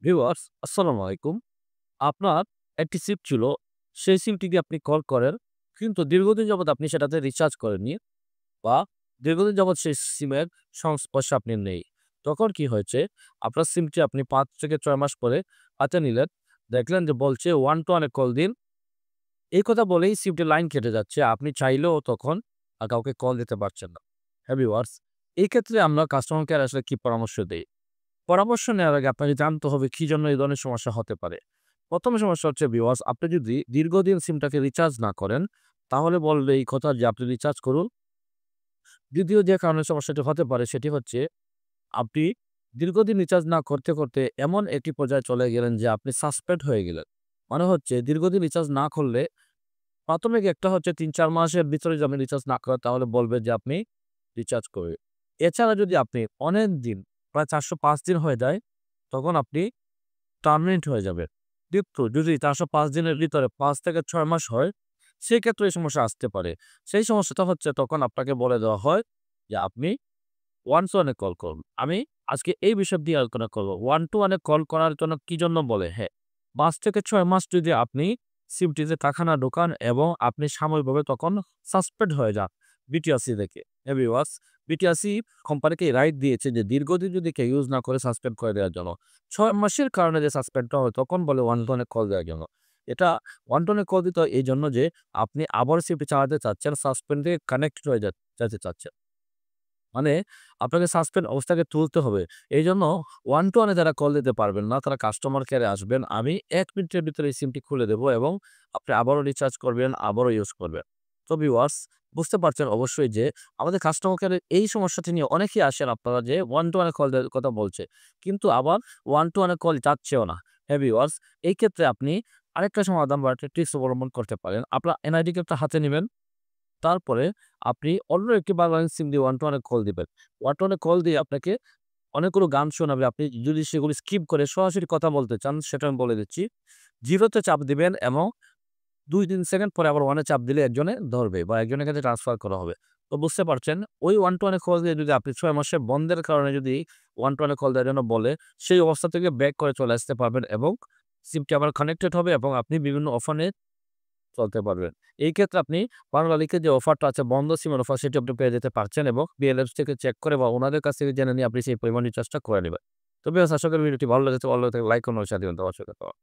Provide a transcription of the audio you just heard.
Viewers আসসালামু আলাইকুম। আপনার একটি সিম ছিল। সেই সিমটি দিয়ে আপনি কল করেন। কিন্তু দীর্ঘদিন যাবৎ আপনি সেটাতে রিচার্জ করেননি বা দীর্ঘদিন যাবৎ সেই সিমের সংস্পর্শে আপনি নেই। তখন কি হয়েছে? আপনার সিমটি আপনি ৫ থেকে ৬ মাস পরে হাতে নিলেন। দেখলেন যে বলছে ওয়ান টু ওয়ানে কল দিন। এই কথা বলেই সিমটির লাইন কেটে যাচ্ছে। আপনি চাইলেও তখন কাউকে কল দিতে পারছেন না। হ্যাঁ ভিউয়ার্স, এই ক্ষেত্রে আমরা কাস্টমার কেয়ারে আসলে কি পরামর্শ দেই? পরামর্শ নেওয়ার আগে আপনাকে জানতে হবে কি জন্য এই ধরনের সমস্যা হতে পারে। ১ম সমস্যা হচ্ছে ভিউয়ার্স, আপনি যদি দীর্ঘদিন সিমটাকে রিচার্জ না করেন, তাহলে বলবে এই কথা যে আপনি রিচার্জ করুন। দ্বিতীয় যে কারণে সমস্যাটি হতে পারে সেটি হচ্ছে আপনি দীর্ঘদিন রিচার্জ না করতে, করতে এমন একটি পর্যায়ে চলে গেলেন যে আপনি সাসপেন্ড হয়ে গেলেন। মানে হচ্ছে দীর্ঘদিন রিচার্জ না করলে প্রাথমিক একটা হচ্ছে ৩-৪ মাসের ভিতরে যদি আপনি রিচার্জ না করেন তাহলে বলবে যে আপনি রিচার্জ করে। এছাড়া যদি আপনি অনেক দিন প্রায় ৪০৫ দিন হয়ে যায়, তখন আপনি টার্মিনেট হয়ে যাবে। কিন্তু যদি ৪০৫ দিনের ভিতরে ৫ থেকে ৬ মাস হয়, সেক্ষেত্রে এই সমস্যা আসতে পারে। সেই সমস্যাটা হচ্ছে তখন আপনাকে বলে দেওয়া হয় যে আপনি ওয়ান টু ওয়ানে কল করুন। আমি আজকে এই বিষয় দিয়ে আলোচনা করব। ওয়ান টু ওয়ানে কল করার জন্য কি জন্য বলে? হ্যাঁ, ৫ থেকে ৬ মাস যদি আপনি সিমটিতে টাকা না ঢোকান এবং আপনি সাময়িকভাবে তখন সাসপেন্ড হয়ে যান বিটিআরসি থেকে। হ্যাঁ ভিউয়ার্স, বিটিআরসি কোম্পানিকে রাইট দিয়েছে যে দীর্ঘদিন যদি কেউ ইউজ না করে সাসপেন্ড করে দেওয়ার জন্য। ৬ মাসের কারণে যে সাসপেন্ডটা হয় তখন বলে ওয়ান টু ওয়ানে কল দেওয়ার জন্য। এটা ওয়ান টু ওয়ানে কল দিতে হয় এইজন্য যে আপনি আবারও সিমটি চালাতে চাচ্ছেন, সাসপেন্ডে কানেক্টেড হয়ে যেতে চাচ্ছেন। মানে আপনাকে সাসপেন্ড অবস্থাকে তুলতে হবে। এইজন্য ওয়ান টু ওয়ানে যারা কল দিতে পারবেন না, তারা কাস্টমার কেয়ারে আসবেন। আমি ১ মিনিটের ভিতরে এই সিমটি খুলে দেব এবং আপনি আবারও রিচার্জ করবেন, আবারও ইউজ করবেন। তো ভিউয়ার্স, বুঝতে পারছেন অবশ্যই যে আমাদের কাস্টমার কেয়ারে এই সমস্যাটি নিয়ে অনেকেই আসেন আপনারা যে ওয়ান টু ওয়ানে কল দেওয়ার কথা বলছে। কিন্তু আবার ওয়ান টু ওয়ানে কল যাচ্ছেও না। হ্যাঁ ভিউয়ার্স, এই ক্ষেত্রে আপনি আরেকটা সমাধান বা একটা ট্রিকস অবলম্বন করতে পারেন। আপনার এনআইডি কার্ডটা হাতে নিবেন। তারপরে আপনি অন্য একটি বাংলাদেশ সিম দিয়ে ওয়ান টু ওয়ানে কল দিবেন। ওয়ান টু ওয়ানে কল দিয়ে আপনাকে অনেকগুলো গান শোনাবে। আপনি যদি সেগুলো স্কিপ করে সরাসরি কথা বলতে চান, সেটা আমি বলে দিচ্ছি। ০ তে চাপ দিবেন এবং ২-৩ সেকেন্ড পরে আবার 1 এ চাপ দিলে একজনে ধরবে বা একজনের কাছে ট্রান্সফার করা হবে। তো বুঝতে পারছেন, ওই ওয়ান টু ওয়ানে কল দিয়ে যদি আপনি ৬ মাসের বন্ধের কারণে যদি ওয়ান টু ওয়ানে কল দেওয়ার জন্য বলে, সেই অবস্থা থেকে ব্যাক করে চলে আসতে পারবেন এবং সিমটি আবার কানেক্টেড হবে এবং আপনি বিভিন্ন অফারে চলতে পারবেন। এই ক্ষেত্রে আপনি বাংলালিংকের যে অফারটা আছে বন্ধ সিমের অফার সেটি আপনি পেয়ে যেতে পারছেন এবং বিএলএফ থেকে চেক করে বা উনাদের কাছ থেকে জেনে নিয়ে আপনি সেই পরিমাণ রিচার্জটা করে নিবেন। তো ভিউয়ার্স, আশা করি ভিডিওটি ভালো লেগেছে। ভালো লাগলে লাইক করুন ও শেয়ার দিবেন। তো অসংখ্য ধন্যবাদ।